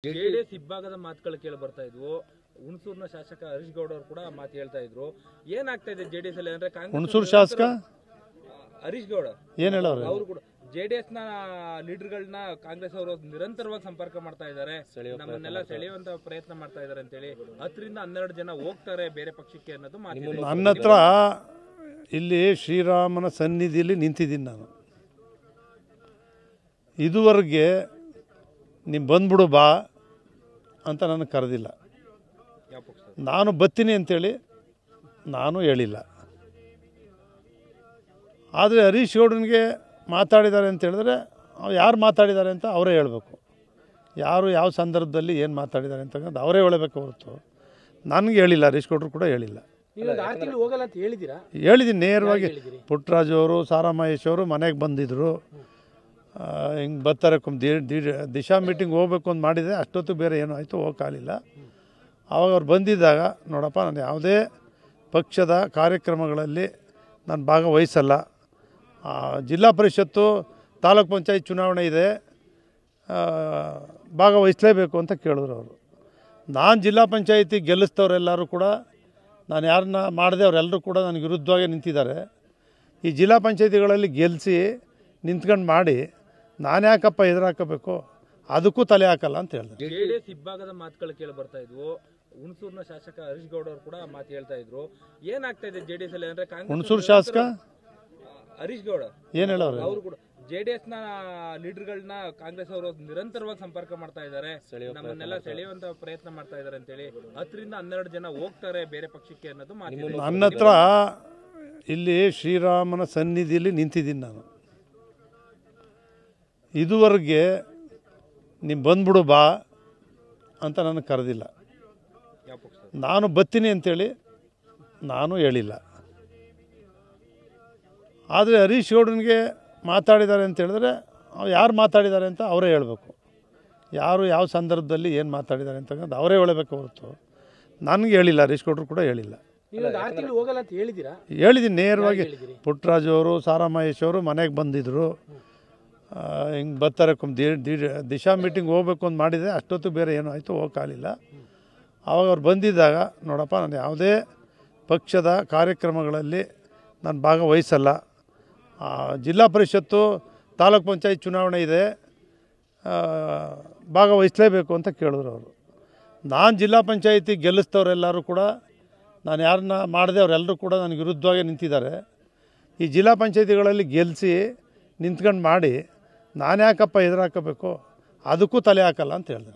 JDS ಇಬ್ಬಾಗದ ಮಾತುಗಳು ಕೇಳಿ ಬರ್ತಾ ಇದ್ವು. ಹುಣಸೂರಿನ ಶಾಸಕ ಹರೀಶ್ ಗೌಡ ಅವರು ಕೂಡ ಮಾತು ಹೇಳ್ತಾ ಇದ್ರು. ಏನಾಗ್ತಾ ಇದೆ ಜೆಡಿಎಸ್ ಅಲ್ಲಿ ಅಂದ್ರೆ ಹುಣಸೂರು ಶಾಸಕ ಹರೀಶ್ ಗೌಡ ಏನ್ ಹೇಳೋರು ಅವರು ಕೂಡ ಜೆಡಿಎಸ್ ನ ಲೀಡರ್ಗಳನ್ನ ಕಾಂಗ್ರೆಸ್ ಅವರು ನಿರಂತರವಾಗಿ ಸಂಪರ್ಕ ಮಾಡ್ತಾ ಇದ್ದಾರೆ, ನಮ್ಮನ್ನೆಲ್ಲ ಸೆಳೆಯುವಂತ ಪ್ರಯತ್ನ ಮಾಡ್ತಾ ಇದ್ದಾರೆ ಅಂತ ಹೇಳಿ 10 ರಿಂದ 12 ಜನ ಹೋಗ್ತಾರೆ ಬೇರೆ ಪಕ್ಷಕ್ಕೆ ಅನ್ನೋದು ಮಾತು. ನನ್ನ ಹತ್ರ ಇಲ್ಲಿ ಶ್ರೀರಾಮನ ಸನ್ನಿಧಿಯಲ್ಲಿ ನಿಂತಿದ್ದೀನಿ ನಾನು. ಇದುವರೆಗೆ ನೀವು ಬಂದ್ಬಿಡು ಬಾ ಅಂತ ನನಗೆ ಕರೆದಿಲ್ಲ. ನಾನು ಬರ್ತೀನಿ ಅಂತೇಳಿ ನಾನು ಹೇಳಿಲ್ಲ. ಆದರೆ ಹರೀಶ್ ಗೌಡನಿಗೆ ಮಾತಾಡಿದ್ದಾರೆ ಅಂತ ಹೇಳಿದ್ರೆ ಯಾರು ಮಾತಾಡಿದ್ದಾರೆ ಅಂತ ಅವರೇ ಹೇಳಬೇಕು. ಯಾರು ಯಾವ ಸಂದರ್ಭದಲ್ಲಿ ಏನು ಮಾತಾಡಿದ್ದಾರೆ ಅಂತಕ್ಕಂಥ ಅವರೇ ಹೇಳಬೇಕು ಹೊರತು ನನಗೆ ಹೇಳಿಲ್ಲ. ಹರೀಶ್ ಗೌಡರು ಕೂಡ ಹೇಳಿಲ್ಲ. ಹೇಳಿದ್ದೀನಿ ನೇರವಾಗಿ. ಪುಟ್ಟರಾಜು ಅವರು ಸಾರಾಮಹೇಶ್ ಅವರು ಮನೆಗೆ ಬಂದಿದ್ದರು. ಹಿಂಗೆ ಬರ್ತಾರೆ ದಿಶಾ ಮೀಟಿಂಗ್ ಹೋಗ್ಬೇಕು ಅಂತ ಮಾಡಿದೆ. ಅಷ್ಟೊತ್ತು ಬೇರೆ ಏನೋ ಆಯಿತು, ಹೋಗೋಕ್ಕಾಗಲಿಲ್ಲ. ಆವಾಗ ಅವ್ರು ಬಂದಿದ್ದಾಗ ನೋಡಪ್ಪ, ನಾನು ಯಾವುದೇ ಪಕ್ಷದ ಕಾರ್ಯಕ್ರಮಗಳಲ್ಲಿ ನಾನು ಭಾಗವಹಿಸಲ್ಲ. ಜಿಲ್ಲಾ ಪರಿಷತ್ತು ತಾಲೂಕ್ ಪಂಚಾಯತ್ ಚುನಾವಣೆ ಇದೆ, ಭಾಗವಹಿಸಲೇಬೇಕು ಅಂತ ಕೇಳಿದ್ರು ಅವರು. ನಾನು ಜಿಲ್ಲಾ ಪಂಚಾಯತಿ ಗೆಲ್ಲಿಸ್ತವ್ರೆಲ್ಲರೂ ಕೂಡ ನಾನು ಯಾರನ್ನ ಮಾಡಿದೆ ಅವರೆಲ್ಲರೂ ಕೂಡ ನನಗೆ ವಿರುದ್ಧವಾಗಿ ನಿಂತಿದ್ದಾರೆ. ಈ ಜಿಲ್ಲಾ ಪಂಚಾಯತಿಗಳಲ್ಲಿ ಗೆಲ್ಲಿಸಿ ನಿಂತ್ಕೊಂಡು ಮಾಡಿ ನಾನು ಯಾಕಪ್ಪ ಎದುರಾಕಬೇಕು, ಅದಕ್ಕೂ ತಲೆ ಹಾಕಲ್ಲ ಅಂತ ಹೇಳಿದೆ. ಜೆಡಿಎಸ್ ಇಬ್ಬಾಗದ ಮಾತುಗಳು ಕೇಳಿ ಬರ್ತಾ ಇದ್ವು. ಹುಣಸೂರಿನ ಶಾಸಕ ಹರೀಶ್ ಗೌಡ ಅವರು ಕೂಡ ಮಾತು ಹೇಳ್ತಾ ಇದ್ರು. ಏನಾಗ್ತಾ ಇದೆ ಜೆಡಿಎಸ್ ಅಲ್ಲಿ ಅಂದ್ರೆ ಹುಣಸೂರು ಶಾಸಕ ಹರೀಶ್ ಗೌಡ ಏನ್ ಹೇಳೋರು ಅವರು ಕೂಡ ಜೆಡಿಎಸ್ ನ ಲೀಡರ್ಗಳನ್ನ ಕಾಂಗ್ರೆಸ್ ಅವರು ನಿರಂತರವಾಗಿ ಸಂಪರ್ಕ ಮಾಡ್ತಾ ಇದ್ದಾರೆ, ನಮ್ಮನ್ನೆಲ್ಲ ಸೆಳೆಯುವಂತ ಪ್ರಯತ್ನ ಮಾಡ್ತಾ ಇದ್ದಾರೆ ಅಂತ ಹೇಳಿ 10 ರಿಂದ 12 ಜನ ಹೋಗ್ತಾರೆ ಬೇರೆ ಪಕ್ಷಕ್ಕೆ ಅನ್ನೋದು ಮಾತು. ನನ್ನ ಹತ್ರ ಇಲ್ಲಿ ಶ್ರೀರಾಮನ ಸನ್ನಿಧಿಯಲ್ಲಿ ನಿಂತಿದ್ದೀನಿ ನಾನು. ಇದುವರೆಗೆ ನೀವು ಬಂದ್ಬಿಡು ಬಾ ಅಂತ ನನಗೆ ಕರೆದಿಲ್ಲ. ನಾನು ಬರ್ತೀನಿ ಅಂತೇಳಿ ನಾನು ಹೇಳಿಲ್ಲ. ಆದರೆ ಹರೀಶ್ ಗೌಡನಿಗೆ ಮಾತಾಡಿದ್ದಾರೆ ಅಂತ ಹೇಳಿದ್ರೆ ಯಾರು ಮಾತಾಡಿದ್ದಾರೆ ಅಂತ ಅವರೇ ಹೇಳಬೇಕು. ಯಾರು ಯಾವ ಸಂದರ್ಭದಲ್ಲಿ ಏನು ಮಾತಾಡಿದ್ದಾರೆ ಅಂತಕ್ಕಂಥ ಅವರೇ ಹೇಳಬೇಕು ಹೊರತು ನನಗೆ ಹೇಳಿಲ್ಲ. ಹರೀಶ್ ಗೌಡರು ಕೂಡ ಹೇಳಿಲ್ಲ. ಹೇಳಿದ್ದೀನಿ ನೇರವಾಗಿ. ಪುಟ್ಟರಾಜು ಅವರು ಸಾರಾಮಹೇಶ್ ಅವರು ಮನೆಗೆ ಬಂದಿದ್ದರು. ಹಿಂಗೆ ಬರ್ತಾರೆ ದಿಶಾ ಮೀಟಿಂಗ್ ಹೋಗ್ಬೇಕು ಅಂತ ಮಾಡಿದೆ. ಅಷ್ಟೊತ್ತು ಬೇರೆ ಏನೋ ಆಯಿತು, ಹೋಗೋಕ್ಕಾಗಲಿಲ್ಲ. ಆವಾಗ ಅವ್ರು ಬಂದಿದ್ದಾಗ ನೋಡಪ್ಪ, ನಾನು ಯಾವುದೇ ಪಕ್ಷದ ಕಾರ್ಯಕ್ರಮಗಳಲ್ಲಿ ನಾನು ಭಾಗವಹಿಸಲ್ಲ. ಜಿಲ್ಲಾ ಪರಿಷತ್ತು ತಾಲೂಕ್ ಪಂಚಾಯತ್ ಚುನಾವಣೆ ಇದೆ, ಭಾಗವಹಿಸಲೇಬೇಕು ಅಂತ ಕೇಳಿದ್ರು ಅವರು. ನಾನು ಜಿಲ್ಲಾ ಪಂಚಾಯತಿ ಗೆಲ್ಲಿಸ್ತವ್ರೆಲ್ಲರೂ ಕೂಡ ನಾನು ಯಾರನ್ನ ಮಾಡಿದೆ ಅವರೆಲ್ಲರೂ ಕೂಡ ನನಗೆ ವಿರುದ್ಧವಾಗಿ ನಿಂತಿದ್ದಾರೆ. ಈ ಜಿಲ್ಲಾ ಪಂಚಾಯತಿಗಳಲ್ಲಿ ಗೆಲ್ಲಿಸಿ ನಿಂತ್ಕೊಂಡು ಮಾಡಿ ನಾನು ಯಾಕಪ್ಪ ಎದುರಾಕಬೇಕು, ಅದಕ್ಕೂ ತಲೆ ಹಾಕಲ್ಲ ಅಂತ ಹೇಳಿದೆ.